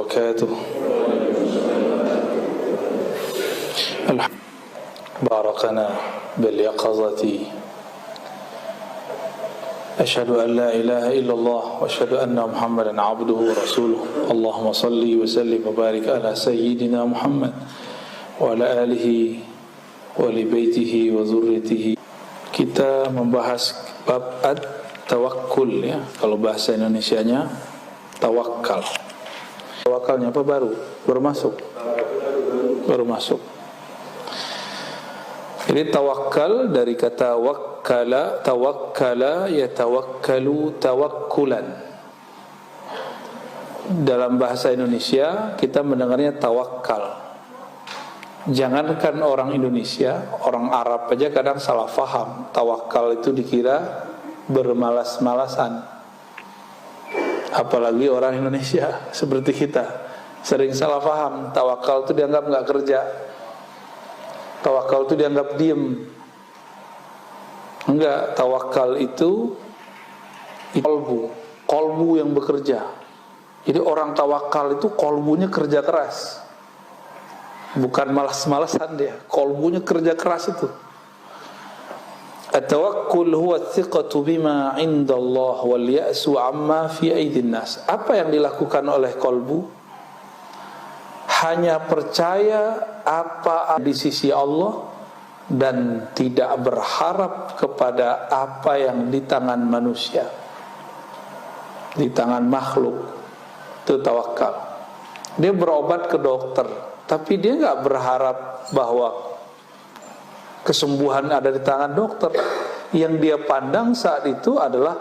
وبركاته. باركنا باليقظة. أشهد أن لا إله إلا الله وأشهد أن محمدا عبده ورسوله. اللهم صل وسلم وبارك على سيدنا محمد وعلى آله وبيته وذريته. Kita membahas bab at-tawakkul ya. Kalau bahasa Indonesianya tawakal. Tawakalnya apa baru? Baru masuk. Jadi tawakal dari kata tawakkala yatawakkalu tawakkulan. Dalam bahasa Indonesia kita mendengarnya tawakal. Jangankan orang Indonesia, orang Arab aja kadang salah faham. Tawakal itu dikira bermalas-malasan. Apalagi orang Indonesia seperti kita sering salah faham. Tawakal itu dianggap nggak kerja. Tawakal itu dianggap diem. Enggak, tawakal itu kolbu yang bekerja. Jadi orang tawakal itu kolbunya kerja keras. Bukan malas-malasan dia, kolbunya kerja keras itu. At-tawakkul huwa thiqatu bima 'inda Allah wal ya'su 'amma fi aydin nas. Apa yang dilakukan oleh kolbu? Hanya percaya apa di sisi Allah dan tidak berharap kepada apa yang di tangan manusia, di tangan makhluk. Itu tawakal. Dia berobat ke dokter, tapi dia nggak berharap bahwa kesembuhan ada di tangan dokter. Yang dia pandang saat itu adalah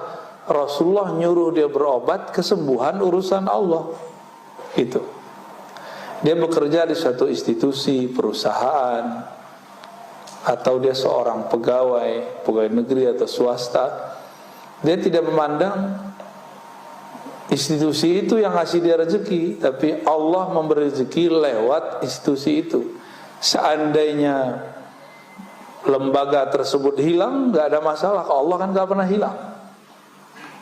Rasulullah nyuruh dia berobat, kesembuhan urusan Allah. Itu. Dia bekerja di suatu institusi, perusahaan, atau dia seorang pegawai negeri atau swasta. Dia tidak memandang institusi itu yang ngasih dia rezeki, tapi Allah memberi rezeki lewat institusi itu. Seandainya lembaga tersebut hilang, nggak ada masalah. Allah kan nggak pernah hilang.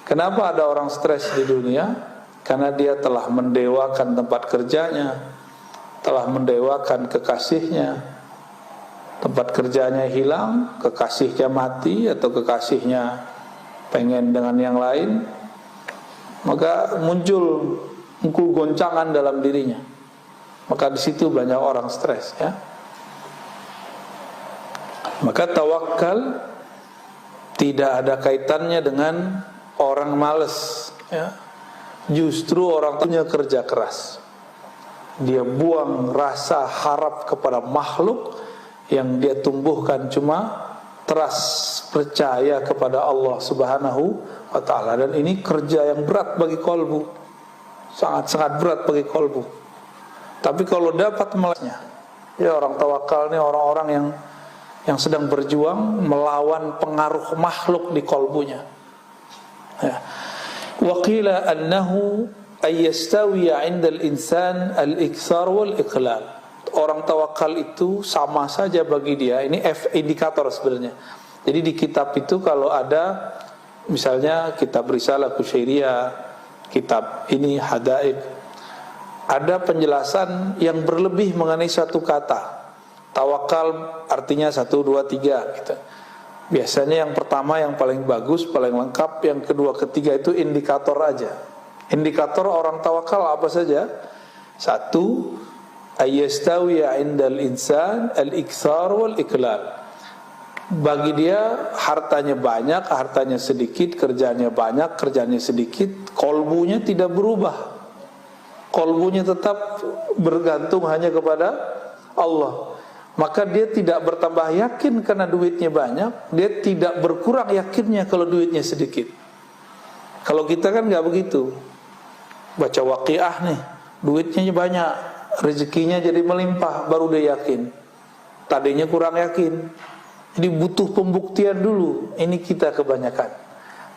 Kenapa ada orang stres di dunia? Karena dia telah mendewakan tempat kerjanya, telah mendewakan kekasihnya. Tempat kerjanya hilang, kekasihnya mati, atau kekasihnya pengen dengan yang lain, maka muncul goncangan dalam dirinya. Maka di situ banyak orang stres ya. Maka tawakal tidak ada kaitannya dengan orang malas ya. Justru orang punya kerja keras. Dia buang rasa harap kepada makhluk, yang dia tumbuhkan cuma trust, percaya kepada Allah Subhanahu wa ta'ala. Dan ini kerja yang berat bagi kolbu, sangat-sangat berat bagi kolbu. Tapi kalau dapat melasnya, ya orang tawakal ini orang-orang yang sedang berjuang melawan pengaruh makhluk di kolbunya ya. Wa qila annahu ayyastawiya 'indal insan al-iktsar wal iqlal. Orang tawakal itu sama saja bagi dia. Ini indikator sebenarnya. Jadi di kitab itu kalau ada misalnya kitab Risalah Kusyairiyah, kitab ini Hadaib, ada penjelasan yang berlebih mengenai satu kata. Tawakal artinya 1, 2, 3 gitu. Biasanya yang pertama yang paling bagus, paling lengkap, yang kedua, ketiga itu indikator aja. Indikator orang tawakal apa saja? 1, ayyastawiya 'indal insan al-iktsar wal iqlal. Bagi dia hartanya banyak, hartanya sedikit, kerjanya banyak, kerjanya sedikit, kolbunya tidak berubah. Kolbunya tetap bergantung hanya kepada Allah. Maka dia tidak bertambah yakin karena duitnya banyak, dia tidak berkurang yakinnya kalau duitnya sedikit. Kalau kita kan nggak begitu. Baca Waqiah nih, duitnya banyak, rezekinya jadi melimpah, baru dia yakin. Tadinya kurang yakin. Jadi butuh pembuktian dulu. Ini kita kebanyakan.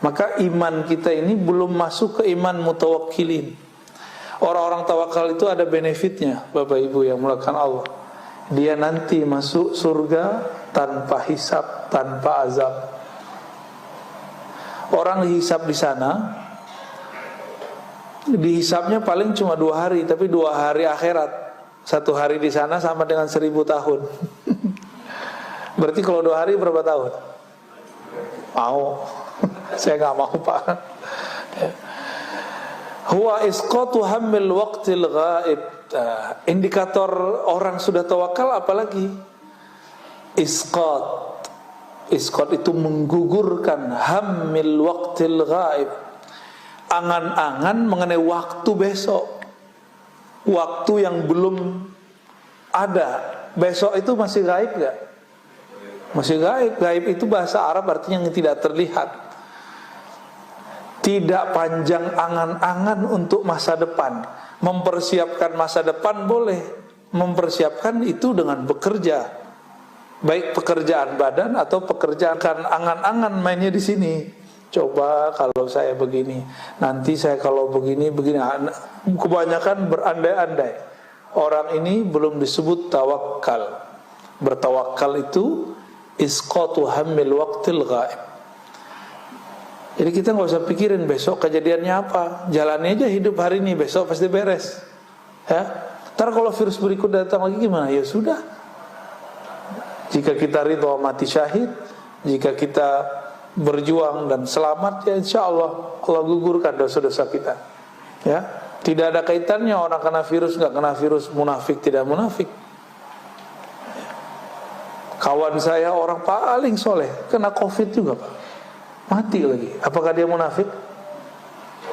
Maka iman kita ini belum masuk ke iman mutawakkilin. Orang-orang tawakal itu ada benefitnya, Bapak Ibu yang mulakan Allah. Dia nanti masuk surga tanpa hisab, tanpa azab. Orang dihisab di sana Dihisapnya paling cuma 2 hari, tapi 2 hari akhirat. 1 hari di sana sama dengan 1000 tahun. Berarti kalau 2 hari berapa tahun? Mau? Saya nggak mau, Pak. Huwa isqatu hammil waqtil ghaib. Indikator orang sudah tawakal apalagi? Isqat. Isqat itu menggugurkan hammil waqtil ghaib. Angan-angan mengenai waktu besok, waktu yang belum ada. Besok itu masih gaib gak? Masih gaib. Gaib itu bahasa Arab artinya yang tidak terlihat. Tidak panjang angan-angan untuk masa depan. Mempersiapkan masa depan boleh, mempersiapkan itu dengan bekerja, baik pekerjaan badan atau pekerjaan. Kan angan-angan mainnya di sini. Coba kalau saya begini, nanti saya kalau begini. Kebanyakan berandai-andai. Orang ini belum disebut tawakal. Bertawakal itu isqatu hammil waqtil ghaib. Jadi kita nggak usah pikirin besok kejadiannya apa. Jalani aja hidup hari ini, besok pasti beres. Ya. Ntar kalau virus berikut datang lagi gimana? Ya sudah. Jika kita ridho mati syahid, jika kita berjuang dan selamat, ya insya Allah gugurkan dosa-dosa kita. Ya, tidak ada kaitannya orang kena virus nggak kena virus, munafik tidak munafik. Kawan saya orang paling soleh kena COVID juga, Pak, mati lagi. Apakah dia munafik?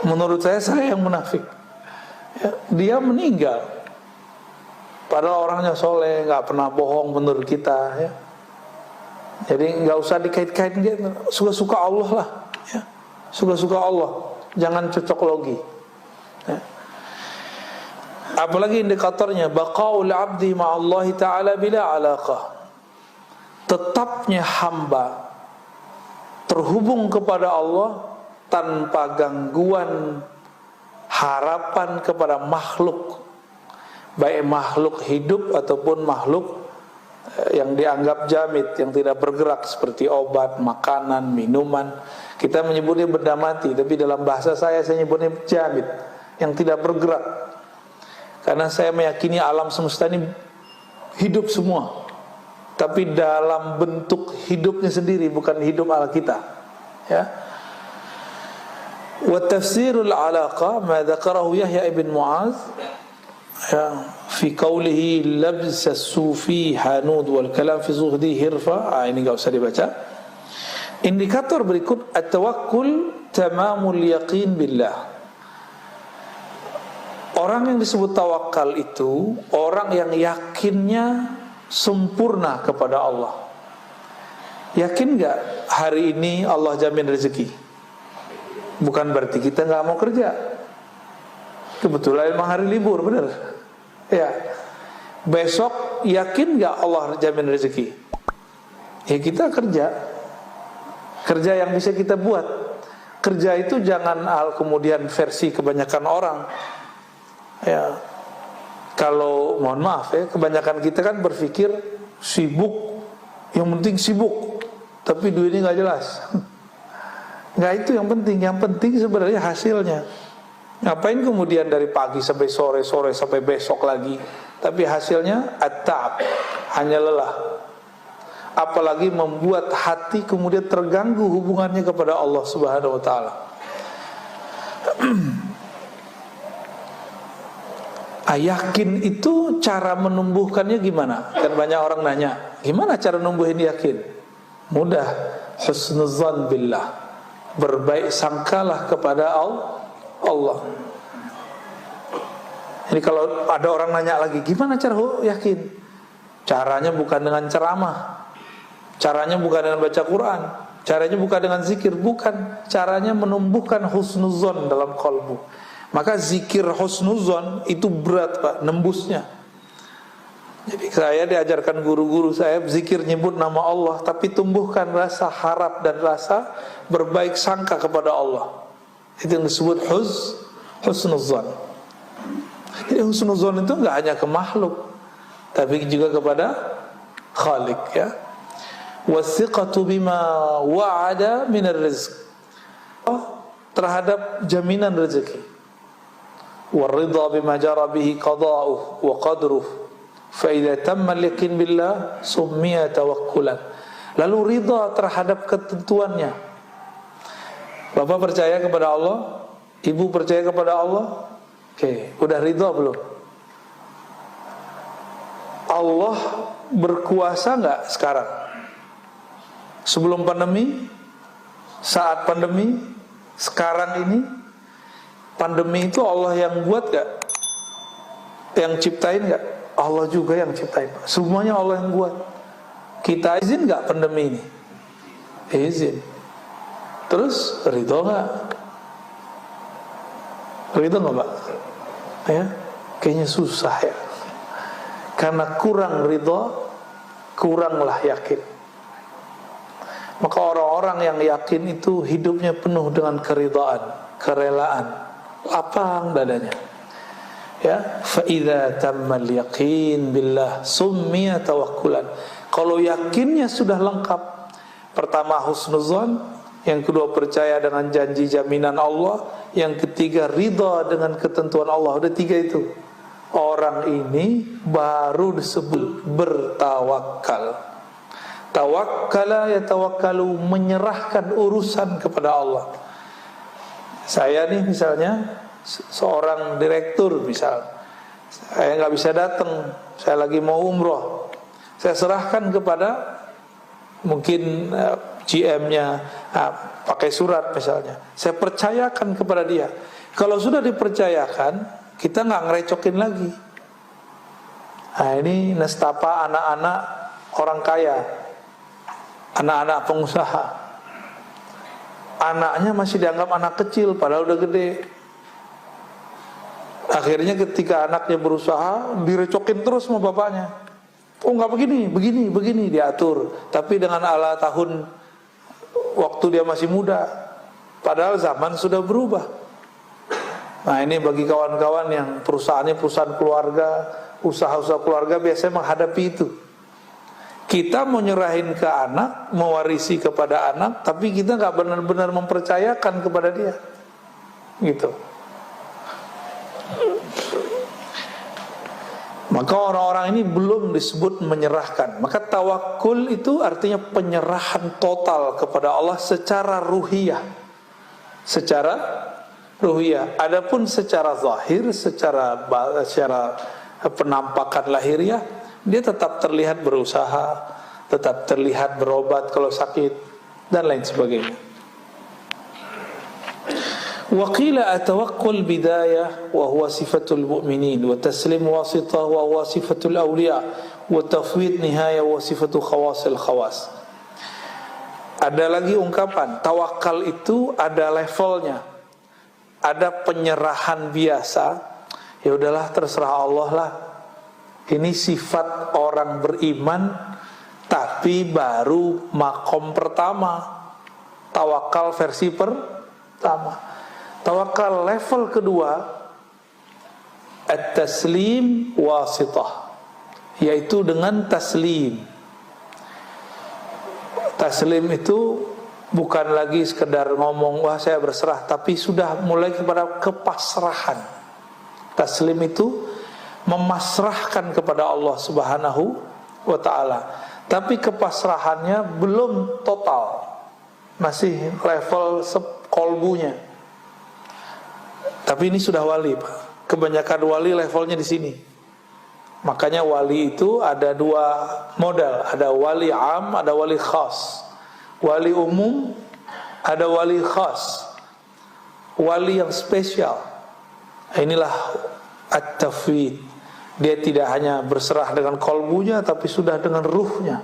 Menurut saya yang munafik. Ya, dia meninggal. Padahal orangnya soleh, nggak pernah bohong menurut kita. Ya. Jadi nggak usah dikait-kait, suka-suka Allah lah, ya. Suka-suka Allah, jangan cocok logi. Ya. Apalagi indikatornya baqaul abdi ma'allahi ta'ala bila alaqah. Tetapnya hamba terhubung kepada Allah tanpa gangguan harapan kepada makhluk, baik makhluk hidup ataupun makhluk yang dianggap jamid, yang tidak bergerak, seperti obat, makanan, minuman. Kita menyebutnya benda mati, tapi dalam bahasa saya menyebutnya jamid, yang tidak bergerak. Karena saya meyakini alam semesta ini hidup semua, tapi dalam bentuk hidupnya sendiri, bukan hidup ala kita. Ya. Wa tafsirul alaqa ma dzakarahu Yahya ibn Mu'adz, ya, fi qawlihi labsa sufi hanud wal kalam fi zuhdi hirfa. Ini enggak usah dibaca. Indikator berikut at-tawakkul tamamul yaqin billah. Orang yang disebut tawakal itu orang yang yakinnya sempurna kepada Allah. Yakin enggak hari ini Allah jamin rezeki? Bukan berarti kita enggak mau kerja. Kebetulan memang hari libur, benar. Ya. Besok yakin gak Allah jamin rezeki? Ya kita kerja. Kerja yang bisa kita buat. Kerja itu jangan kemudian versi kebanyakan orang. Ya. Kalau mohon maaf ya, kebanyakan kita kan berpikir sibuk, yang penting sibuk, tapi duitnya gak jelas. Gak itu yang penting. Yang penting sebenarnya hasilnya. Ngapain kemudian dari pagi sampai sore, sore sampai besok lagi, tapi hasilnya at-ta'ab, hanya lelah. Apalagi membuat hati kemudian terganggu hubungannya kepada Allah Subhanahu wa taala. Yakin itu cara menumbuhkannya gimana? Kan banyak orang nanya, gimana cara numbuhin yakin? Mudah, husnuzan billah, berbaik sangkalah kepada Allah. Jadi kalau ada orang nanya lagi, gimana cara yakin? Caranya bukan dengan ceramah, caranya bukan dengan baca Quran, caranya bukan dengan zikir, bukan. Caranya menumbuhkan husnuzon dalam kalbu. Maka zikir husnuzon itu berat, Pak, nembusnya. Jadi saya diajarkan guru-guru saya zikir nyebut nama Allah, tapi tumbuhkan rasa harap dan rasa berbaik sangka kepada Allah. Itu yang disebut husnuzon. Jadi husnuzon itu enggak hanya ke makhluk, tapi juga kepada Khalik, ya. Wasiqatu bima wa'ada minar rizq, terhadap jaminan rezeki. والرضا بما جرى به قضاؤه وقدره فإذا تم اليقين بالله سمي توكلا. Lalu ridha terhadap ketentuannya. Bapak percaya kepada Allah, ibu percaya kepada Allah. Oke, udah ridha belum? Allah berkuasa nggak sekarang? Sebelum pandemi, saat pandemi, sekarang ini, pandemi itu Allah yang buat nggak? Yang ciptain nggak? Allah juga yang ciptain. Semuanya Allah yang buat. Kita izin nggak pandemi ini? Izin. Terus ridho nggak? Ridho nggak, Pak? Ya, kayaknya susah ya. Karena kurang ridho, kuranglah yakin. Maka orang-orang yang yakin itu hidupnya penuh dengan keridhaan, kerelaan, lapang dadanya. Ya, fa idza tammal yaqin billah summiya tawakkulan. Kalau yakinnya sudah lengkap, pertama husnuzan, yang kedua percaya dengan janji jaminan Allah, yang ketiga ridha dengan ketentuan Allah. Udah tiga itu. Orang ini baru disebut bertawakal. Tawakkala yatawakkalu, menyerahkan urusan kepada Allah. Saya nih misalnya seorang direktur misal, saya nggak bisa datang, saya lagi mau umroh, saya serahkan kepada mungkin GM-nya, pakai surat misalnya, saya percayakan kepada dia. Kalau sudah dipercayakan, kita nggak ngerecokin lagi. Nah, ini nestapa anak-anak orang kaya, anak-anak pengusaha. Anaknya masih dianggap anak kecil padahal udah gede. Akhirnya ketika anaknya berusaha, direcokin terus sama bapaknya. Oh nggak begini diatur. Tapi dengan ala tahun waktu dia masih muda, padahal zaman sudah berubah. Nah ini bagi kawan-kawan yang perusahaannya perusahaan keluarga, usaha-usaha keluarga biasanya menghadapi itu. Kita mau nyerahin ke anak, mewarisi kepada anak, tapi kita nggak benar-benar mempercayakan kepada dia, gitu. Maka orang-orang ini belum disebut menyerahkan. Maka tawakul itu artinya penyerahan total kepada Allah secara ruhiyah. Secara ruhiyah. Adapun secara zahir, secara penampakan lahiriah, dia tetap terlihat berusaha, tetap terlihat berobat kalau sakit, dan lain sebagainya. وقيل التوكل بداية وهو صفة المؤمنين وتسليم واسطة وهو صفة الأولياء وتفويض نهاية وصفة خواص الخواص. Ada lagi ungkapan tawakal itu ada levelnya, ada penyerahan biasa. Ya udahlah terserah Allah lah. Ini sifat orang beriman, tapi baru makom pertama. Tawakal versi pertama. Tawakal level kedua, at-taslim wasitah, yaitu dengan taslim. Taslim itu bukan lagi sekedar ngomong wah saya berserah, tapi sudah mulai kepada kepasrahan. Taslim itu memasrahkan kepada Allah Subhanahu wa ta'ala, tapi kepasrahannya belum total, masih level kolbunya. Tapi ini sudah wali, Pak. Kebanyakan wali levelnya di sini. Makanya wali itu ada dua model, ada wali am, ada wali khas. Wali umum, ada wali khas. Wali yang spesial. Inilah at-tafwid. Dia tidak hanya berserah dengan kolbunya, tapi sudah dengan ruhnya.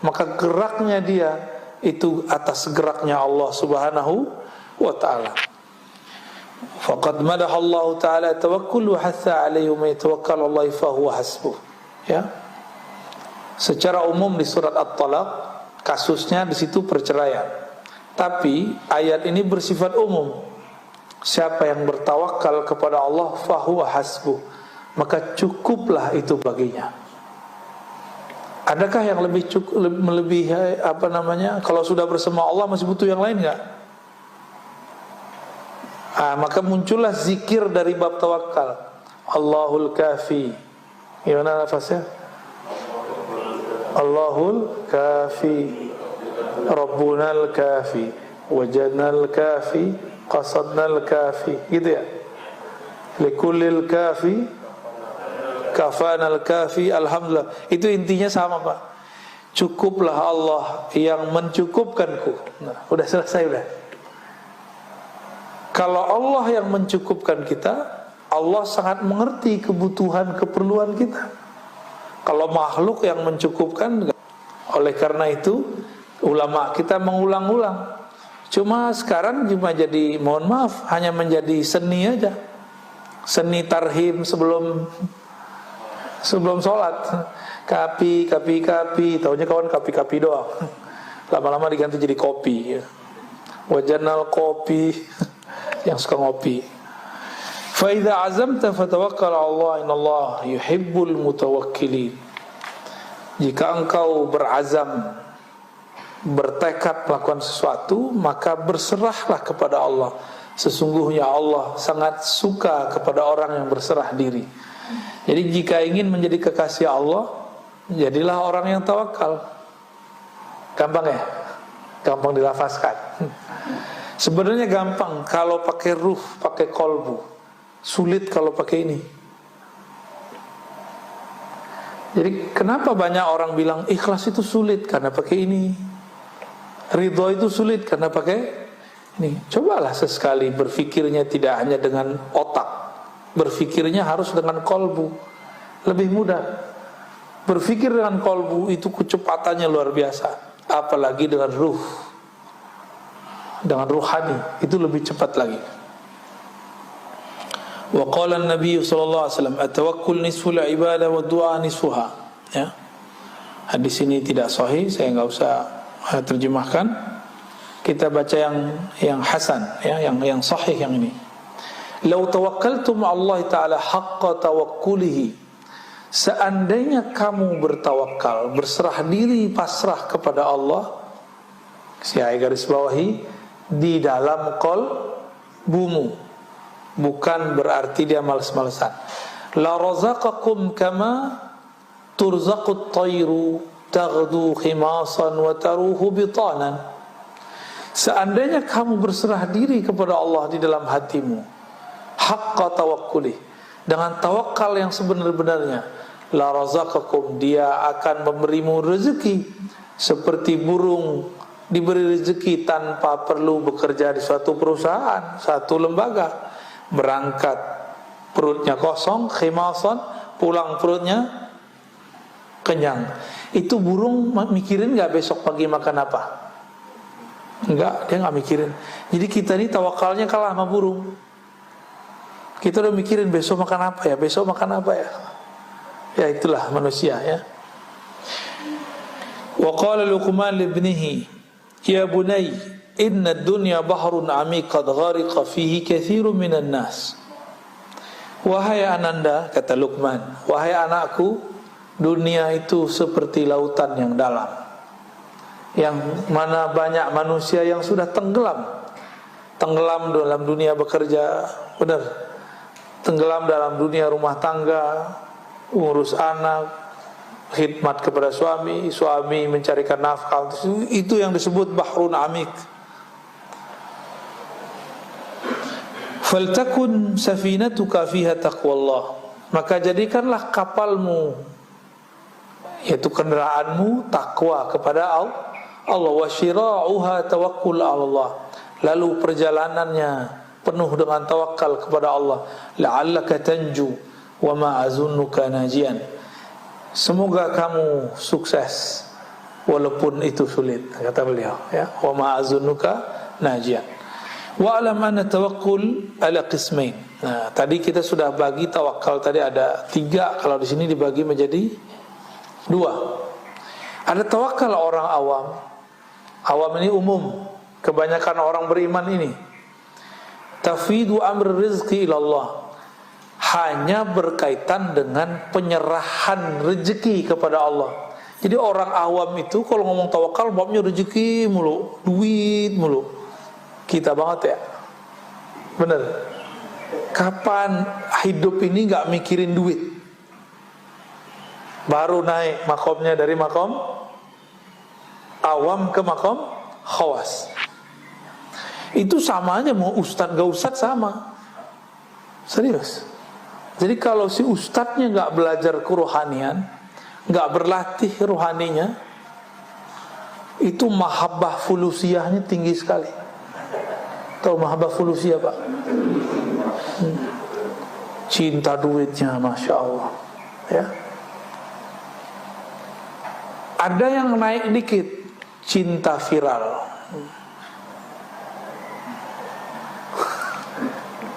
Maka geraknya dia itu atas geraknya Allah Subhanahu wa ta'ala. Faqad madaha Allah Ta'ala tawakkul wa hatha alaihi man yatawakkal Allah fa huwa hasbuh. Ya. Secara umum di surat At-Talaq kasusnya di situ perceraian. Tapi ayat ini bersifat umum. Siapa yang bertawakal kepada Allah fa huwa hasbuh, maka cukuplah itu baginya. Adakah yang lebih cukup, melebihi kalau sudah bersama Allah masih butuh yang lain enggak? Maka muncullah zikir dari bab tawakal. Allahul Kafi. Gimana lafaznya? Allahul Kafi, Rabbunal Kafi, Wajadnal Kafi, Qasadnal Kafi. Gitu ya. Likullil Kafi, Kafanal Kafi. Alhamdulillah. Itu intinya sama, Pak. Cukuplah Allah yang mencukupkanku. Nah, udah selesai udah. Kalau Allah yang mencukupkan kita, Allah sangat mengerti kebutuhan keperluan kita. Kalau makhluk yang mencukupkan, oleh karena itu ulama kita mengulang-ulang. Cuma sekarang cuma jadi, mohon maaf, hanya menjadi seni aja. Seni tarhim sebelum sholat. Kapi, tahunya kawan kapi doang. Lama-lama diganti jadi kopi. Wajanal kopi, yang suka ngopi. Fa idza azamta fatawakkal 'ala Allah, innallaha yuhibbul mutawakkilin. Jika engkau berazam, bertekad melakukan sesuatu, maka berserahlah kepada Allah. Sesungguhnya Allah sangat suka kepada orang yang berserah diri. Jadi jika ingin menjadi kekasih Allah, jadilah orang yang tawakal. Gampang ya? Gampang dilafazkan. Sebenarnya gampang kalau pakai ruh, pakai kolbu. Sulit kalau pakai ini. Jadi kenapa banyak orang bilang ikhlas itu sulit karena pakai ini, ridho itu sulit karena pakai ini. Cobalah sesekali berfikirnya tidak hanya dengan otak, berfikirnya harus dengan kolbu. Lebih mudah. Berfikir dengan kolbu itu kecepatannya luar biasa. Apalagi dengan ruh, dengan ruhani, itu lebih cepat lagi. Wa qala an-nabiy sallallahu alaihi wasallam at-tawakkul nisful ibadah wa du'a nisfuha. Ya. Hadis ini tidak sahih, saya enggak usah terjemahkan. Kita baca yang hasan, ya, yang sahih yang ini. Lau tawakkaltum 'ala Allah taala haqqa tawakkulihi. Seandainya kamu bertawakal, berserah diri, pasrah kepada Allah, saya garis bawahi, di dalam qalbumu. Bukan berarti dia malas-malasan. La razaqakum kama turzaqut tayru taghdu khimasan wa taruhu bitanan. Seandainya kamu berserah diri kepada Allah di dalam hatimu, haqqa tawakkuli, dengan tawakal yang sebenar-benarnya, la razaqakum, dia akan memberimu rezeki seperti burung diberi rezeki tanpa perlu bekerja di suatu perusahaan, satu lembaga. Berangkat perutnya kosong, khimasan, pulang perutnya kenyang. Itu burung mikirin gak besok pagi makan apa? Enggak, dia gak mikirin. Jadi kita ini tawakalnya kalah sama burung. Kita udah mikirin besok makan apa ya, besok makan apa ya. Ya itulah manusia ya. Wa qala Luqman li ibnihi, ya bunay, inna dunya bahrun amiq qad ghariqa fihi katsirun minan nas. Wahai ananda, kata Luqman, wahai anakku, dunia itu seperti lautan yang dalam, yang mana banyak manusia yang sudah tenggelam dalam dunia bekerja, benar, tenggelam dalam dunia rumah tangga, urus anak, khidmat kepada suami mencarikan nafkah. Itu yang disebut bahrun amik. Faltakun safinatuka fiha taqwallah, maka jadikanlah kapalmu, yaitu kendaraanmu, takwa kepada Allah. Wa syira'uha tawakkul Allah, lalu perjalanannya penuh dengan tawakal kepada Allah. La'allaka tanju wa ma azunnuka najian, semoga kamu sukses walaupun itu sulit, kata beliau ya. Wa ma azunnuka najian. Wa alam anna tawakkul ala qismain. Nah, tadi kita sudah bagi tawakal tadi ada 3, kalau di sini dibagi menjadi 2. Ada tawakal orang awam. Awam ini umum, kebanyakan orang beriman ini. Tafidu amr rizqi ila Allah, hanya berkaitan dengan penyerahan rezeki kepada Allah. Jadi orang awam itu kalau ngomong tawakal babnya rezeki mulu, duit mulu. Kita banget ya. Bener. Kapan hidup ini gak mikirin duit? Baru naik makomnya dari makom awam ke makom khawas. Itu sama aja, mau ustadz gak ustadz sama. Serius. Jadi kalau si ustadznya gak belajar kerohanian, gak berlatih rohaninya, itu mahabbah fulusiyahnya tinggi sekali. Tahu mahabbah fulusiyah, Pak? Cinta duitnya, Masya Allah, ya. Ada yang naik dikit, cinta viral.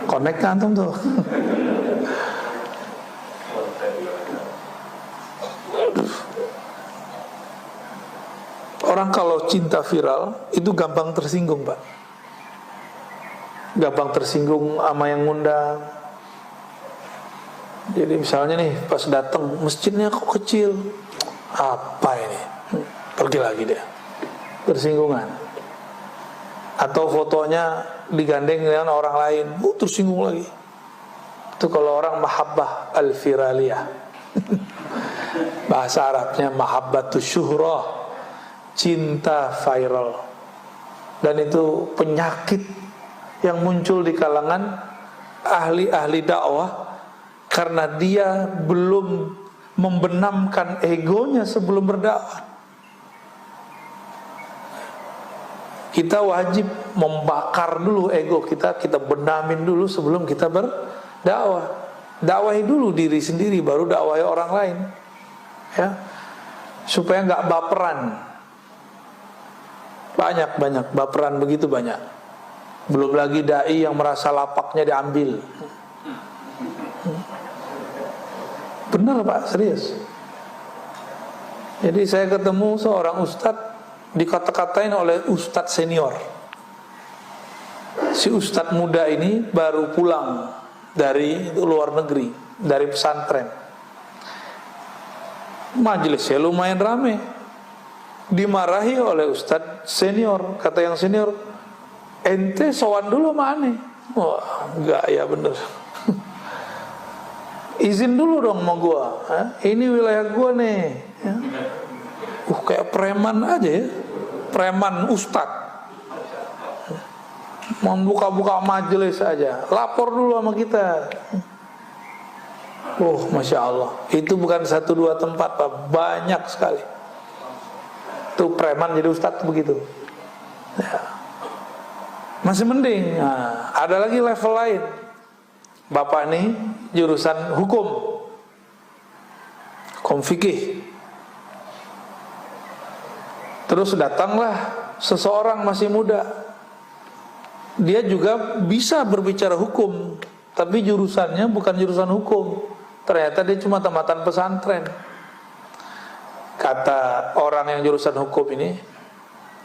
Connect antum tuh. Orang kalau cinta viral itu gampang tersinggung, Pak. Gampang tersinggung sama yang ngundang. Jadi misalnya nih pas datang, masjidnya kok kecil, apa ini? Pergi lagi dia, tersinggungan. Atau fotonya digandeng dengan orang lain, tersinggung lagi. Itu kalau orang mahabbah al-firaliyah. Bahasa Arabnya mahabbatus syuhrah, cinta viral. Dan itu penyakit yang muncul di kalangan ahli-ahli dakwah, karena dia belum membenamkan egonya sebelum berdakwah. Kita wajib membakar dulu ego kita, kita benamin dulu sebelum kita berdakwah. Dakwahi dulu diri sendiri, baru dakwahi orang lain, ya, supaya nggak baperan. Banyak baperan, begitu banyak. Belum lagi dai yang merasa lapaknya diambil. Benar, Pak, serius. Jadi saya ketemu seorang ustadz, dikata-katain oleh ustadz senior. Si ustadz muda ini baru pulang dari luar negeri, dari pesantren. Majelisnya lumayan rame. Dimarahi oleh ustadz senior. Kata yang senior, ente sowan dulu sama aneh. Wah, enggak ya, bener. Izin dulu dong sama gua, ini wilayah gua nih, ya. Kayak preman aja ya, preman ustad. Mau buka-buka majelis aja, lapor dulu sama kita. Masya Allah. Itu bukan 1-2 tempat, Pak, banyak sekali. Tuh preman jadi ustad begitu, ya. Masih mending. Nah, ada lagi level lain. Bapak nih jurusan hukum fikih. Terus datanglah seseorang masih muda. Dia juga bisa berbicara hukum, tapi jurusannya bukan jurusan hukum. Ternyata dia cuma tamatan pesantren. Kata orang yang jurusan hukum ini,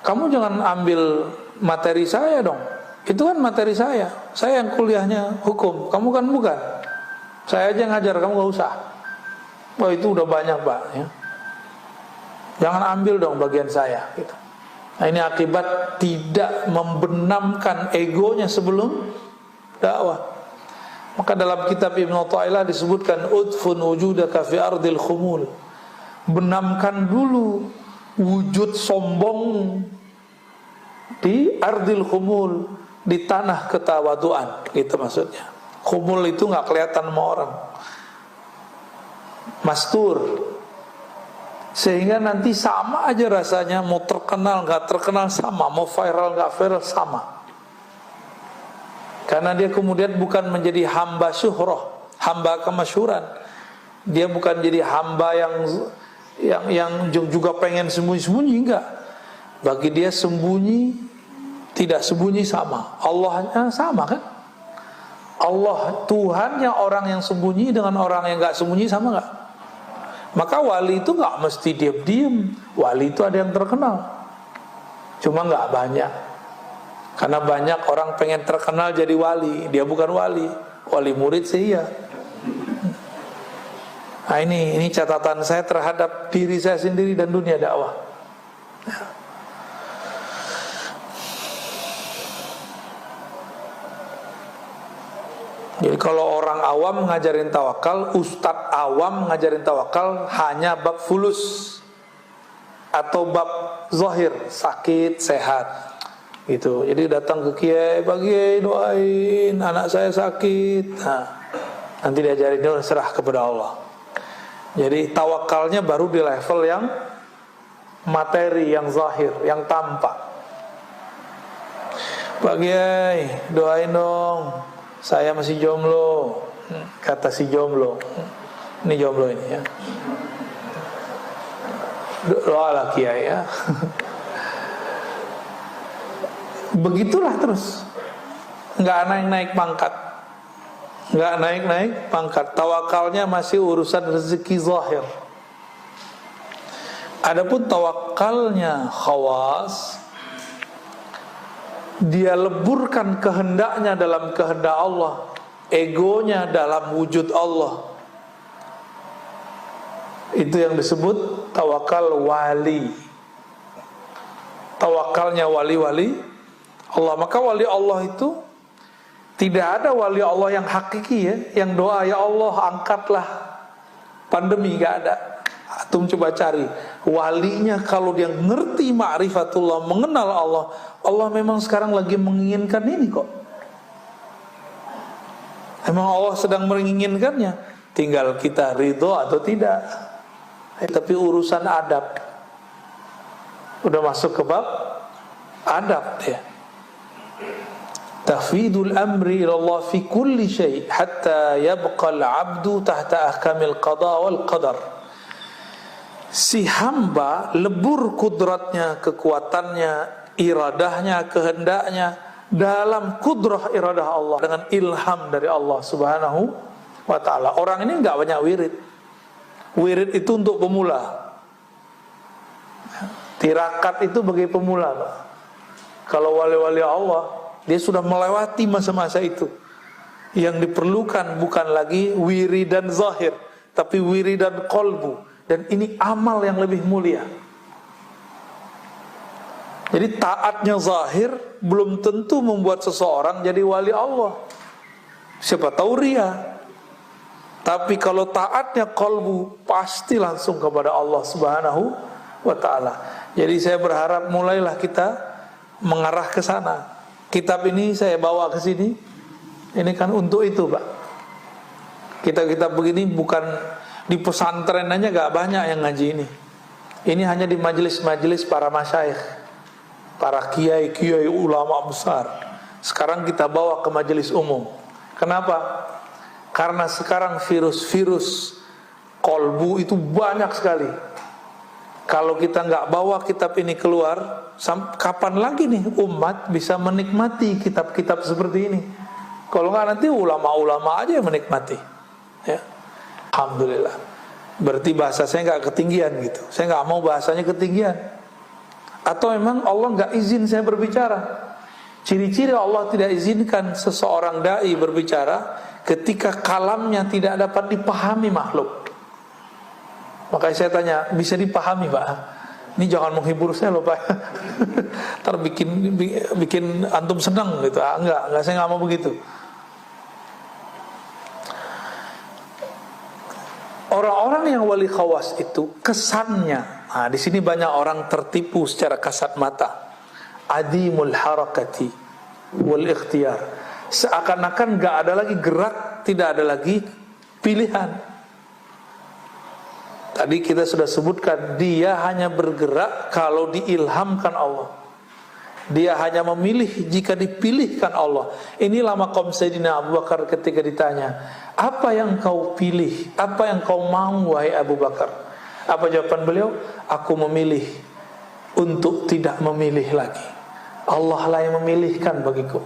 kamu jangan ambil materi saya dong. Itu kan materi saya yang kuliahnya hukum, kamu kan bukan. Saya aja ngajar, kamu gak usah. Wah, itu udah banyak, Pak, ya. Jangan ambil dong bagian saya, gitu. Nah, ini akibat tidak membenamkan egonya sebelum dakwah. Maka dalam kitab Ibnu Athaillah disebutkan, udfun wujudaka fi ardil khumul. Benamkan dulu wujud sombong di ardil khumul, di tanah ketawaduan, gitu maksudnya. Khumul itu nggak kelihatan sama orang, mastur, sehingga nanti sama aja rasanya, mau terkenal nggak terkenal sama, mau viral nggak viral sama. Karena dia kemudian bukan menjadi hamba syuhrah, hamba kemasyhuran. Dia bukan jadi hamba yang juga pengen sembunyi-sembunyi, enggak. Bagi dia sembunyi tidak sembunyi sama, Allahnya sama kan? Allah Tuhannya orang yang sembunyi dengan orang yang gak sembunyi sama gak? Maka wali itu gak mesti diam-diam. Wali itu ada yang terkenal, cuma gak banyak. Karena banyak orang pengen terkenal jadi wali, dia bukan wali. Wali murid sih iya. Nah, ini catatan saya terhadap diri saya sendiri dan dunia dakwah. Jadi kalau orang awam ngajarin tawakal, ustadz awam ngajarin tawakal hanya bab fulus atau bab zahir, sakit, sehat gitu. Jadi datang ke kiai, "Pak Kiai doain anak saya sakit." Nah, nanti diajarin, dia serah kepada Allah. Jadi tawakalnya baru di level yang materi, yang zahir, yang tampak. "Pak Kiai doain dong, saya masih jomblo." Kata si jomblo, ini jomblo ini ya, doalah Kiai ya. Begitulah terus, nggak naik-naik pangkat, nggak naik-naik pangkat. Tawakalnya masih urusan rezeki zahir. Adapun tawakalnya khawas, dia leburkan kehendaknya dalam kehendak Allah, egonya dalam wujud Allah. Itu yang disebut tawakal wali. Tawakalnya wali-wali Allah. Maka wali Allah itu tidak ada wali Allah yang hakiki ya, yang doa ya Allah angkatlah pandemi, gak ada. Antum coba cari walinya, kalau dia ngerti ma'rifatullah, mengenal Allah, Allah memang sekarang lagi menginginkan ini kok. Emang Allah sedang menginginkannya, tinggal kita ridho atau tidak. Tapi urusan adab udah masuk ke bab adab ya. Tafwidul amri ila Allah fi kulli syai' hatta yabqa al-'abdu tahta ahkamil qada wal qadar. Si hamba lebur kudratnya, kekuatannya, iradahnya, kehendaknya dalam kudrah iradah Allah, dengan ilham dari Allah Subhanahu wa ta'ala. Orang ini enggak banyak wirid. Wirid itu untuk pemula. Tirakat itu bagi pemula. Kalau wali-wali Allah, dia sudah melewati masa-masa itu. Yang diperlukan bukan lagi wiridan zahir, tapi wiridan qalbu. Dan ini amal yang lebih mulia. Jadi taatnya zahir belum tentu membuat seseorang jadi wali Allah. Siapa tahu ria. Tapi kalau taatnya qalbu, pasti langsung kepada Allah Subhanahu wa ta'ala. Jadi saya berharap mulailah kita mengarah ke sana. Kitab ini saya bawa ke sini, ini kan untuk itu Pak. Kitab-kitab begini bukan di pesantren aja, gak banyak yang ngaji ini. Ini hanya di majelis-majelis para masyayikh, para kiai-kiai ulama besar. Sekarang kita bawa ke majelis umum. Kenapa? Karena sekarang virus-virus kolbu itu banyak sekali. Kalau kita nggak bawa kitab ini keluar, kapan lagi nih umat bisa menikmati kitab-kitab seperti ini? Kalau nggak nanti ulama-ulama aja yang menikmati. Ya. Alhamdulillah. Berarti bahasa saya nggak ketinggian gitu. Saya nggak mau bahasanya ketinggian. Atau memang Allah nggak izin saya berbicara. Ciri-ciri Allah tidak izinkan seseorang dai berbicara ketika kalamnya tidak dapat dipahami makhluk. Makanya saya tanya, bisa dipahami Pak? Ini jangan menghibur saya loh Pak. Ntar bikin antum senang gitu. Enggak, saya nggak mau begitu. Orang-orang yang wali khawas itu kesannya, nah di sini banyak orang tertipu secara kasat mata. Adimul harakati wal ikhtiyar. Seakan-akan nggak ada lagi gerak, tidak ada lagi pilihan. Tadi kita sudah sebutkan, dia hanya bergerak kalau diilhamkan Allah. Dia hanya memilih jika dipilihkan Allah. Inilah maqam Sayyidina Abu Bakar ketika ditanya, apa yang kau pilih? Apa yang kau mau wahai Abu Bakar? Apa jawaban beliau? Aku memilih untuk tidak memilih lagi. Allah lah yang memilihkan bagiku.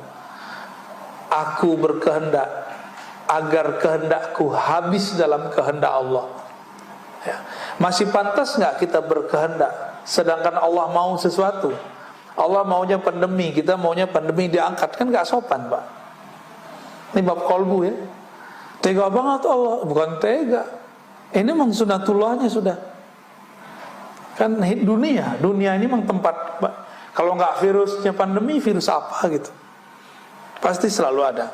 Aku berkehendak agar kehendakku habis dalam kehendak Allah. Ya. Masih pantas nggak kita berkehendak sedangkan Allah mau sesuatu? Allah maunya pandemi, kita maunya pandemi diangkat, kan nggak sopan Pak. Ini bab kolbu ya. Tega banget Allah, bukan tega. Ini memang sunatullahnya sudah. Kan dunia ini memang tempat Pak. Kalau nggak virusnya pandemi, virus apa gitu? Pasti selalu ada.